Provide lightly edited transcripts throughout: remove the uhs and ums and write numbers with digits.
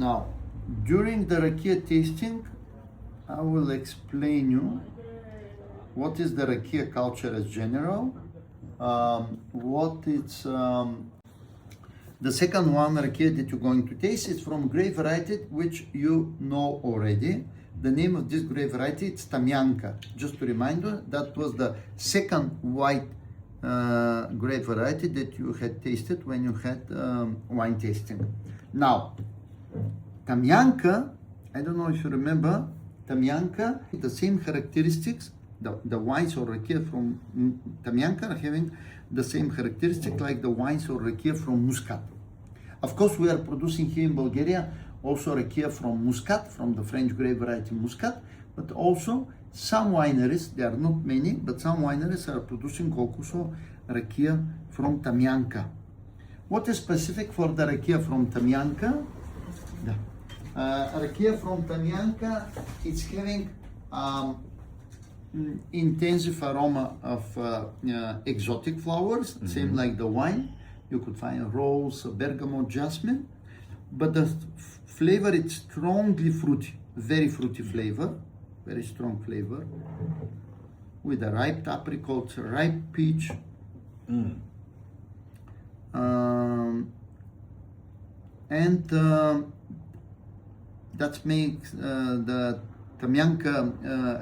Now, during the rakia tasting, I will explain you what is the rakia culture as general, what it's the second one rakia that you're going to taste is from grape variety, which you know already. The name of this grape variety is Tamyanka. Just to remind you, that was the second white grape variety that you had tasted when you had wine tasting. Now, Tamyanka, I don't know if you remember, Tamyanka, the same characteristics, the wines or rakia from Tamyanka are having the same characteristic like the wines or rakia from Muscat. Of course, we are producing here in Bulgaria also rakia from Muscat, from the French grape variety Muscat, but also some wineries, there are not many, but some wineries are producing also rakia from Tamyanka. What is specific for the rakia from Tamyanka? Rakia from Tamyanka, it's having intensive aroma of exotic flowers, same like the wine. You could find rose, bergamot, jasmine, but the flavor is strongly fruity, very fruity flavor, very strong flavor, with a ripe apricot, ripe peach, and that makes the Tamyanka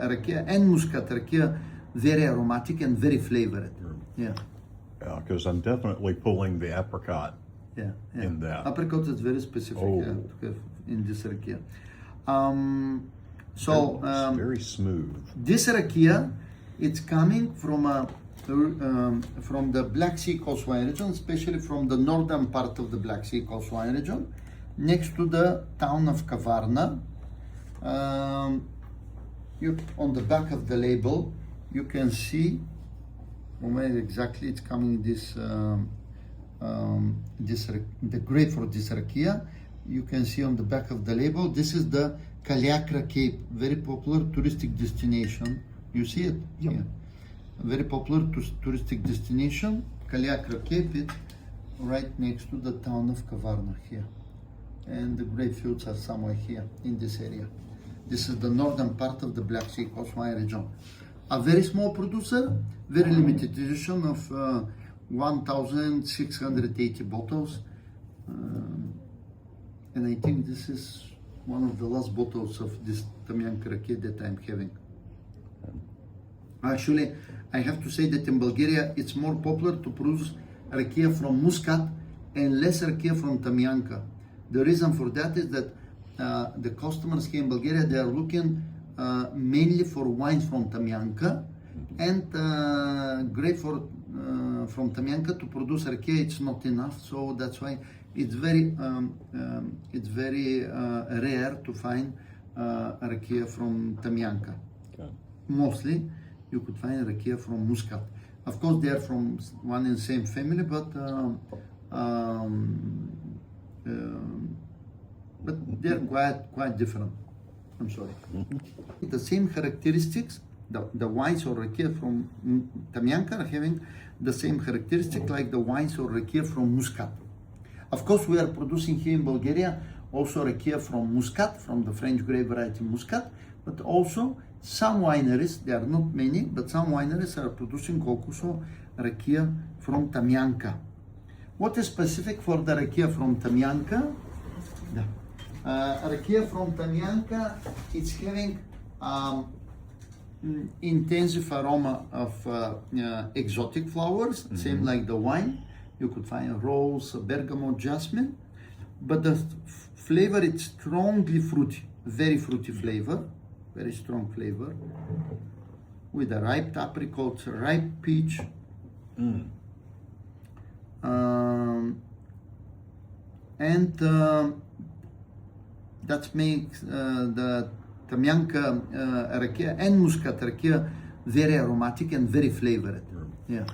rakia and Muscat rakia very aromatic and very flavored. Yeah. Yeah, because I'm definitely pulling the apricot in that. Apricot is very specific in this rakia. It's very smooth. This rakia, it's coming from the Black Sea coastline region, especially from the northern part of the Black Sea coastline region, next to the town of Kavarna. On the back of the label, you can see where exactly it's coming. The grape for this rakia, you can see on the back of the label. This is the Kaliakra Cape, very popular touristic destination. You see it? Yep. Yeah. Very popular touristic destination. Kaliakra Cape is right next to the town of Kavarna here, and the grape fields are somewhere here in this area. This is the northern part of the Black Sea coastline region. A very small producer, very limited edition of 1,680 bottles. And I think this is one of the last bottles of this Tamyanka rakia that I'm having. Actually, I have to say that in Bulgaria, it's more popular to produce rakia from Muscat and less rakia from Tamyanka. The reason for that is that the customers here in Bulgaria, they are looking mainly for wines from Tamyanka, and grape from Tamyanka to produce rakia, it's not enough. So that's why it's very rare to find rakia from Tamyanka. Okay. Mostly, you could find rakia from Muscat. Of course, they are from one and same family, but they're quite different. I'm sorry. The same characteristics, the wines or rakia from Tamyanka are having the same characteristic like the wines or rakia from Muscat. Of course, we are producing here in Bulgaria also rakia from Muscat, from the French grape variety Muscat, but also some wineries, there are not many, but some wineries are producing also rakia from Tamyanka. What is specific for the rakia from Tamyanka? Rakia from Tamyanka, it's having intensive aroma of exotic flowers, same like the wine. You could find rose, bergamot, jasmine, but the flavor is strongly fruity, very fruity flavor, very strong flavor, with a ripe apricot, ripe peach, and that makes the Tamyanka rakia and Muscat rakia very aromatic and very flavored. Yeah.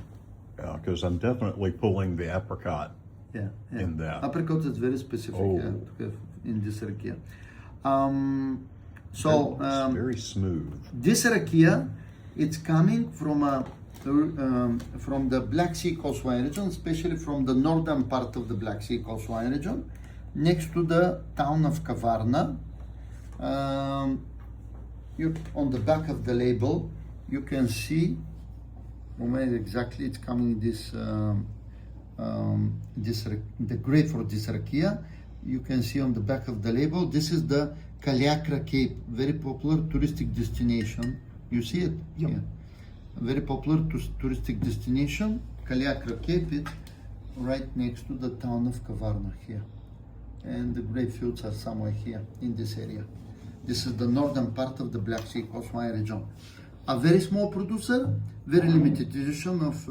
Yeah, because I'm definitely pulling the apricot in that. Apricot is very specific in this rakia. It's very smooth. This rakia, it's coming from the Black Sea coastline region, especially from the northern part of the Black Sea coastline region, next to the town of Kavarna. On the back of the label, you can see where exactly it's coming. The grape for this rakia. You can see on the back of the label. This is the Kaliakra Cape, very popular touristic destination. You see it? Yep. Yeah. Very popular touristic destination. Kaliakra Cape is right next to the town of Kavarna here. And the grape fields are somewhere here in this area. This is the northern part of the Black Sea coastline region. A very small producer, very limited edition of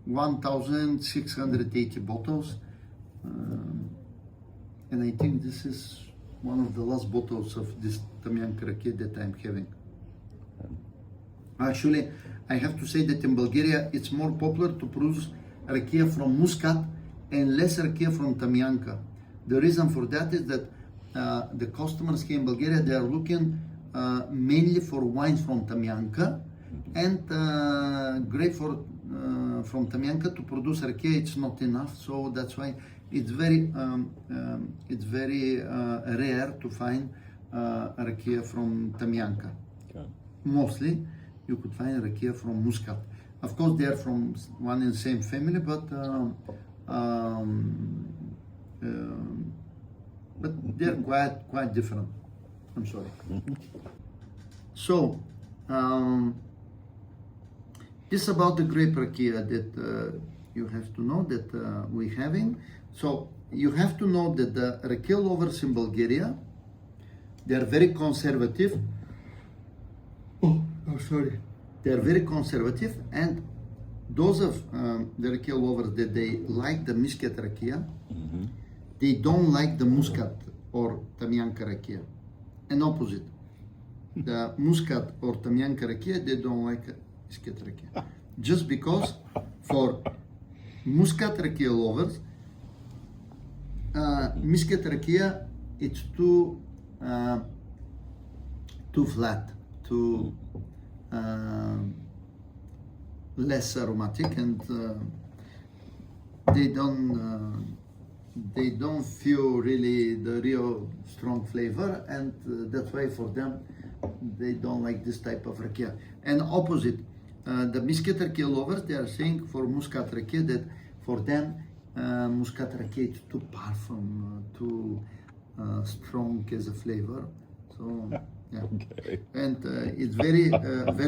1,680 bottles. And I think this is one of the last bottles of this Tamyanka Rakia that I'm having. Actually, I have to say that in Bulgaria, it's more popular to produce Rakia from Muscat and less Rakia from Tamyanka. The reason for that is that the customers here in Bulgaria, they are looking mainly for wines from Tamyanka, and grape from Tamyanka to produce Rakia, it's not enough. So that's why it's very rare to find Rakia from Tamyanka. Okay. Mostly, you could find Rakia from Muscat. Of course, they are from one and the same family, but they're quite different. I'm sorry. So, this is about the grape rakia that you have to know that we're having. So, you have to know that the rakia lovers in Bulgaria, they are very conservative. They are very conservative, and those of the rakia lovers that they like the Muscat rakia, they don't like the Muscat or Tamyanka rakia. And opposite, the Muscat or Tamyanka rakia, they don't like Muscat rakia. Just because for Muscat rakia lovers, Muscat rakia, it's too flat, too less aromatic, and they don't feel really the real strong flavor, and that's why for them they don't like this type of rakia. And opposite, the Muscat rakia lovers, they are saying for Muscat rakia that for them Muscat rakia is too parfum, too strong as a flavor. So yeah, Okay. and it's very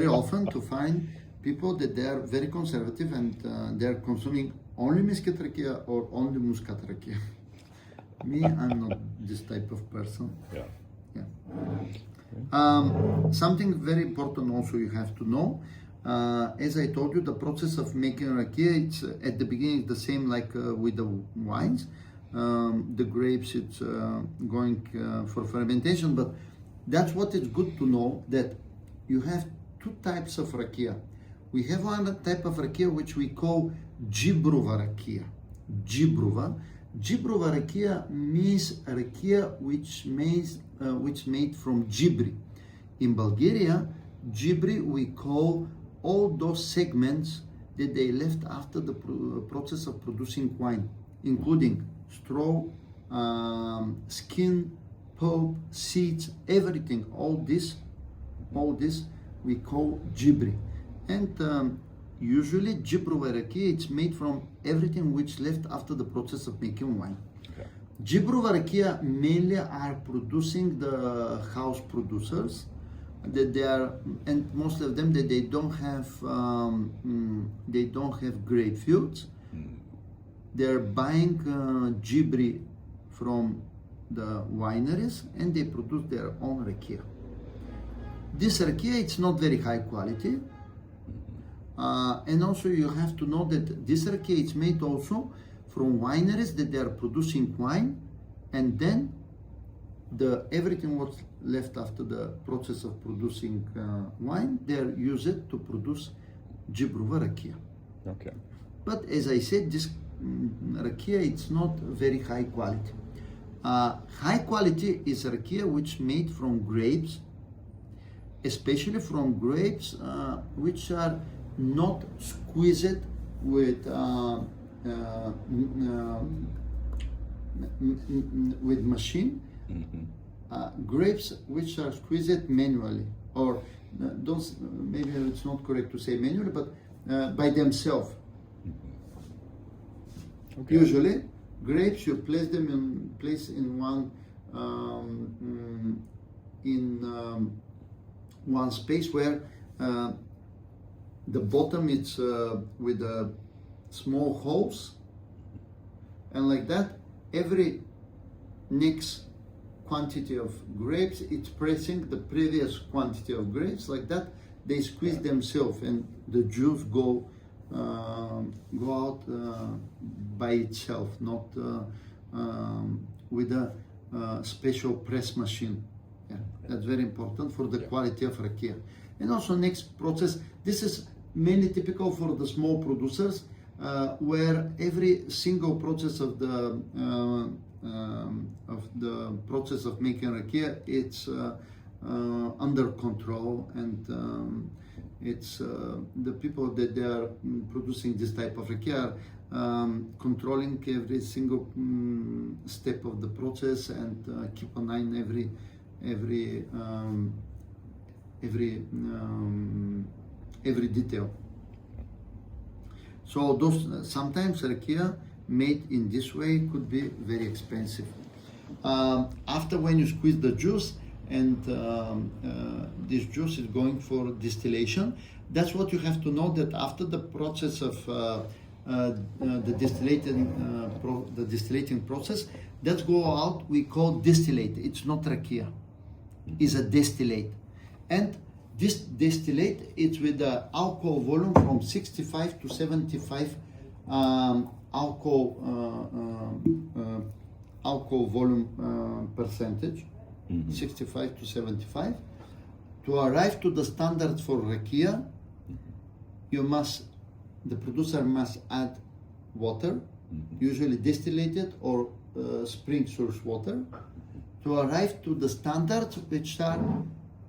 often to find people that they are very conservative and they are consuming only Muscat rakia or only Muscat rakia. Me, I'm not this type of person. Yeah. Yeah. Something very important also you have to know. As I told you, the process of making rakia, it's at the beginning the same like with the wines. The grapes, it's going for fermentation, but that's what is good to know, that you have two types of rakia. We have one type of rakia which we call Gibruva rakia. Gibruva rakia means rakia which made from gibri. In Bulgaria, gibri we call all those segments that they left after the process of producing wine, including straw, skin, pulp, seeds, everything. All this we call gibri. And usually Gibruva rakia, it's made from everything which left after the process of making wine. Okay. Gibruva rakia mainly are producing the house producers, that they are, and most of them that they don't have grape fields. They're buying gibri from the wineries, and they produce their own rakia. This rakia, it's not very high quality. And also you have to know that this rakia is made also from wineries that they are producing wine, and then everything what's left after the process of producing wine, they use it to produce Gibruva rakia. Okay. But as I said, this rakia, it's not very high quality. High quality is rakia which made from grapes, especially from grapes which are not squeezed with with machine, grapes which are squeezed manually, or don't, maybe it's not correct to say manually, but by themselves. Okay. Usually, grapes you place them in one space where the bottom is with small holes, and like that, every next quantity of grapes, it's pressing the previous quantity of grapes. Like that, they squeeze themselves, and the juice go out by itself, not with a special press machine. Yeah, that's very important for the quality of rakia. And also next process, this is mainly typical for the small producers, where every single process of the process of making rakia, it's under control, and it's the people that they are producing this type of rakia are controlling every single step of the process, and keep an eye on every detail. So those sometimes rakia made in this way could be very expensive. After when you squeeze the juice, and this juice is going for distillation, that's what you have to know, that after the process of the distillating process, that's go out, we call distillate. It's not rakia, it's a distillate. And this distillate, it's with the alcohol volume from 65 to 75 alcohol volume percentage, 65 to 75. To arrive to the standards for rakia, the producer must add water, usually distillated or spring source water, to arrive to the standards which are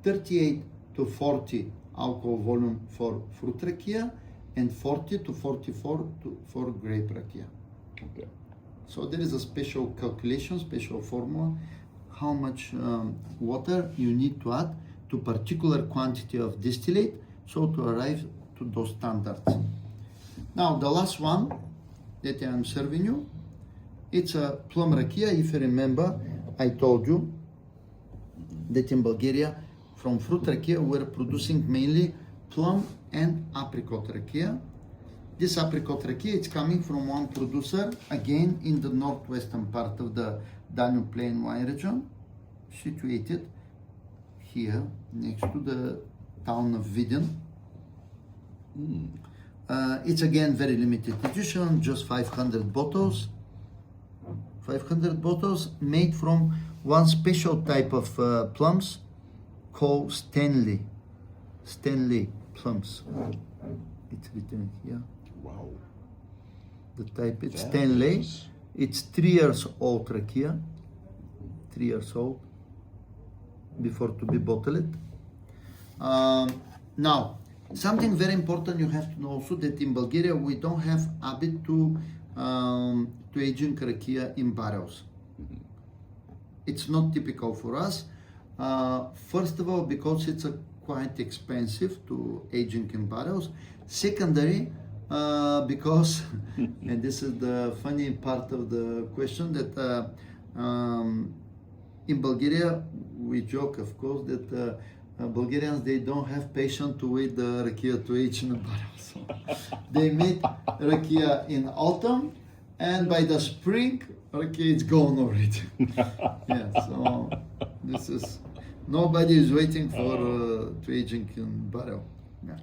38 to 40 alcohol volume for fruit rakia, and 40 to 44 for grape rakia. Okay. So there is a special calculation, special formula, how much water you need to add to particular quantity of distillate, so to arrive to those standards. Now the last one that I am serving you, it's a plum rakia. If you remember, I told you that in Bulgaria, from fruit rakia, we're producing mainly plum and apricot rakia. This apricot rakia, it's coming from one producer, again in the northwestern part of the Danube Plain wine region, situated here next to the town of Vidin. It's again very limited edition, just 500 bottles. 500 bottles made from one special type of plums called Stanley plums. It's written here. Wow. The type it's Stanley. It's 3 years old rakia. 3 years old before to be bottled. Now, something very important you have to know also, that in Bulgaria we don't have habit to aging rakia in barrels. It's not typical for us. First of all, because it's quite expensive to aging in barrels. Secondary, because, and this is the funny part of the question, that in Bulgaria we joke, of course, that Bulgarians, they don't have patience to wait the rakia to age in a barrel. So they make rakia in autumn, and by the spring, rakia is gone already. Yeah, so this is, nobody is waiting for to aging in barrel. Yeah.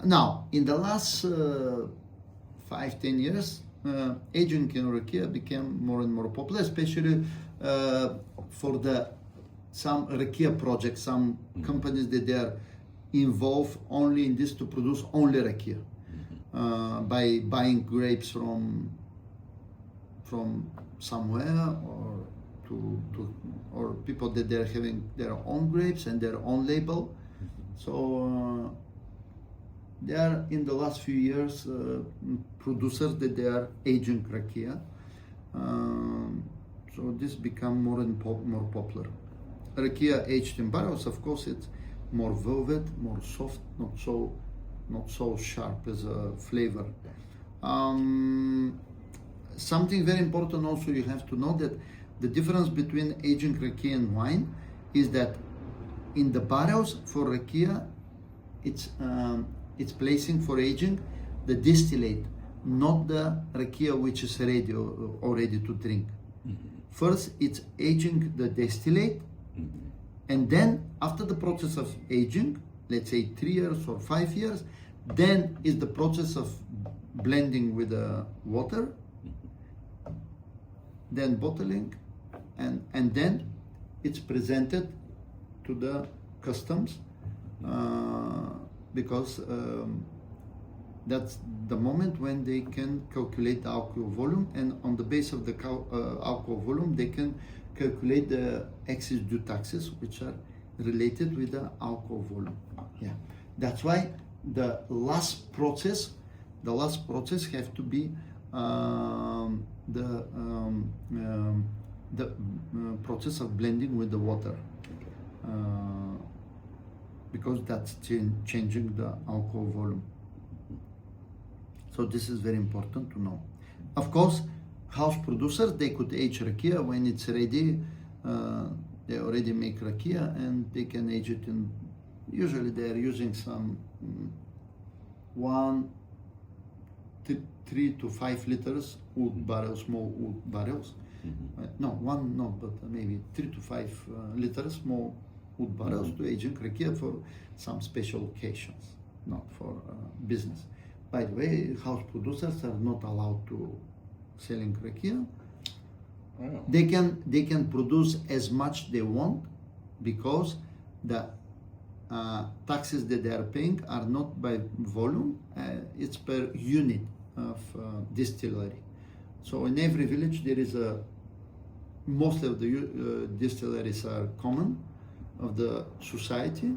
Now, in the last 5-10 years, aging in rakia became more and more popular, especially for some rakia projects, some companies that they are involved only in this to produce only rakia, by buying grapes from somewhere, or people that they're having their own grapes and their own label. So they are, in the last few years, producers that they are aging rakia. So this become more and more popular. Rakia aged in barrels, of course, it's more velvet, more soft, not so sharp as a flavor. Something very important also, you have to know that the difference between aging Rakia and wine is that in the barrels for Rakia, it's placing for aging the distillate, not the Rakia which is ready or ready to drink. First, it's aging the distillate, and then after the process of aging, let's say 3 years or 5 years, then is the process of blending with the water, then bottling, and then it's presented to the customs, because that's the moment when they can calculate the alcohol volume, and on the base of the alcohol volume they can calculate the excise due taxes which are related with the alcohol volume. Yeah, that's why the last process have to be the process of blending with the water, because that's changing the alcohol volume. So this is very important to know. Of course, house producers, they could age Rakia when it's ready. They already make Rakia and they can age it in, usually they are using some 3 to 5 liters wood barrels, small wood barrels. But maybe 3 to 5 liters small wood barrels to aging Rakia for some special occasions, not for business. By the way, house producers are not allowed to selling Rakia. Wow. They can produce as much they want, because the taxes that they are paying are not by volume, it's per unit of distillery. So in every village there is most of the distilleries are common of the society,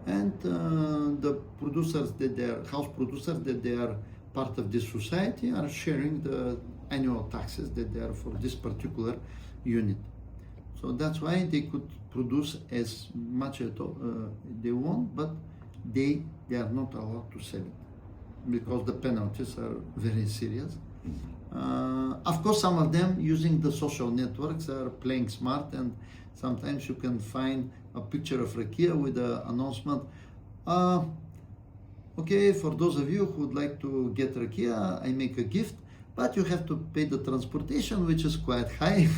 and the producers that they are house producers that they are part of this society are sharing the annual taxes that they are for this particular unit. So that's why they could produce as much as they want, but they are not allowed to sell it because the penalties are very serious. Of course, some of them using the social networks are playing smart, and sometimes you can find a picture of Rakia with the announcement, okay, for those of you who would like to get Rakia, I make a gift, but you have to pay the transportation, which is quite high.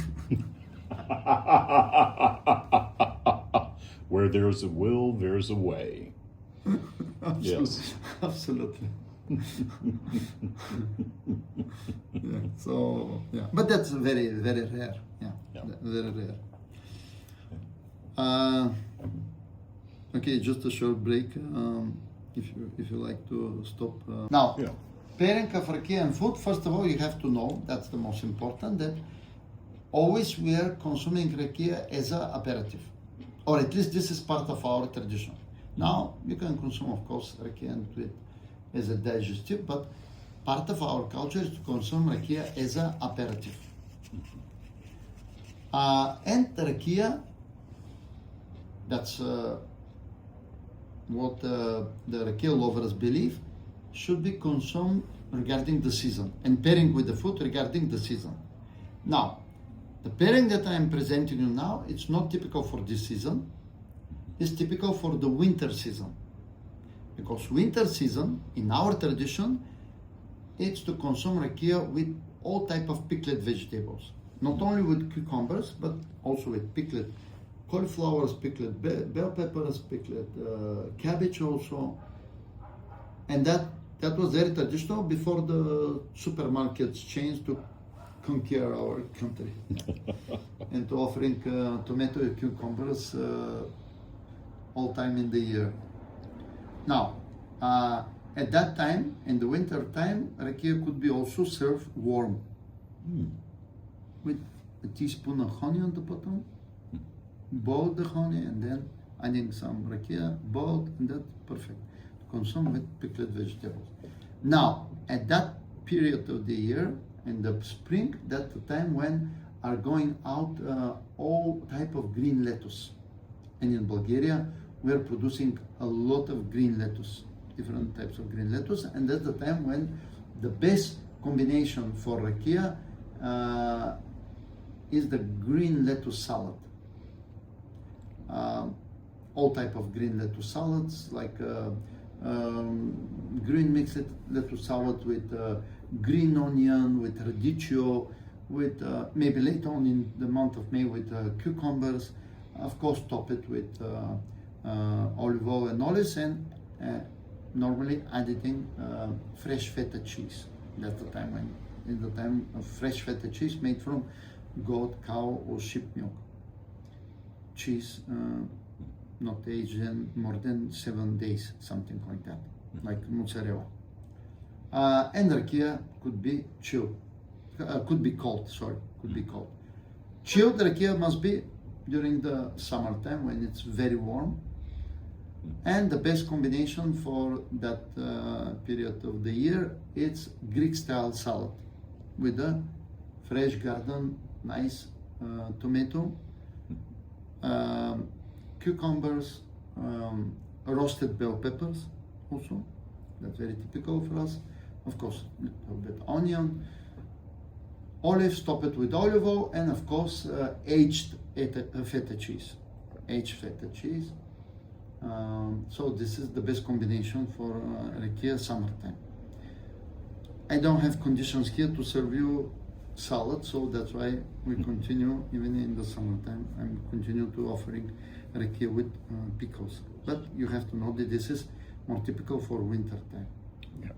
Where there's a will, there's a way. Yes. Absolutely. Yeah, so yeah, but that's very, very rare. Yeah. Very rare. Okay, just a short break. If you like to stop now. Yeah. Pairing of Rakia and food. First of all, you have to know, that's the most important, that always we are consuming Rakia as an aperitif, or at least this is part of our tradition. Now you can consume, of course, Rakia and do it as a digestive, but part of our culture is to consume Rakia as an aperitif. And Rakia, that's what the Rakia lovers believe, should be consumed regarding the season, and pairing with the food regarding the season. Now, the pairing that I am presenting you now, it's not typical for this season, it's typical for the winter season. Because winter season, in our tradition, it's to consume Rakia with all type of pickled vegetables. Not only with cucumbers, but also with pickled cauliflowers, pickled bell peppers, pickled cabbage also. And that was very traditional before the supermarkets changed to conquer our country and to offering tomato and cucumbers all time in the year. Now, at that time, in the winter time, Rakia could be also served warm with a teaspoon of honey on the bottom, boil the honey, and then adding some Rakia, boiled, and that's perfect. Consume with pickled vegetables. Now, at that period of the year, in the spring, that's the time when are going out all type of green lettuce. And in Bulgaria, we are producing a lot of green lettuce, different types of green lettuce, and that's the time when the best combination for rakia is the green lettuce salad. All type of green lettuce salads, like green mixed lettuce salad with green onion, with radicchio, with maybe later on in the month of May with cucumbers. Of course, top it with olive oil and olives, and normally adding fresh feta cheese. That's the time when, in the time of fresh feta cheese made from goat, cow, or sheep milk. Cheese not aged in more than 7 days, something like that, like mozzarella. And rakia could be chilled, could be cold. Could be cold. Chilled rakia must be during the summertime when it's very warm. And the best combination for that period of the year, it's Greek style salad with a fresh garden, nice tomato, cucumbers, roasted bell peppers also, that's very typical for us. Of course, a little bit onion, olives, top it with olive oil, and of course aged feta cheese. Aged feta cheese. So this is the best combination for rakia summertime. I don't have conditions here to serve you salad, so that's why we continue even in the summertime. I'm continue to offering rakia with pickles. But you have to know that this is more typical for winter time. Yeah.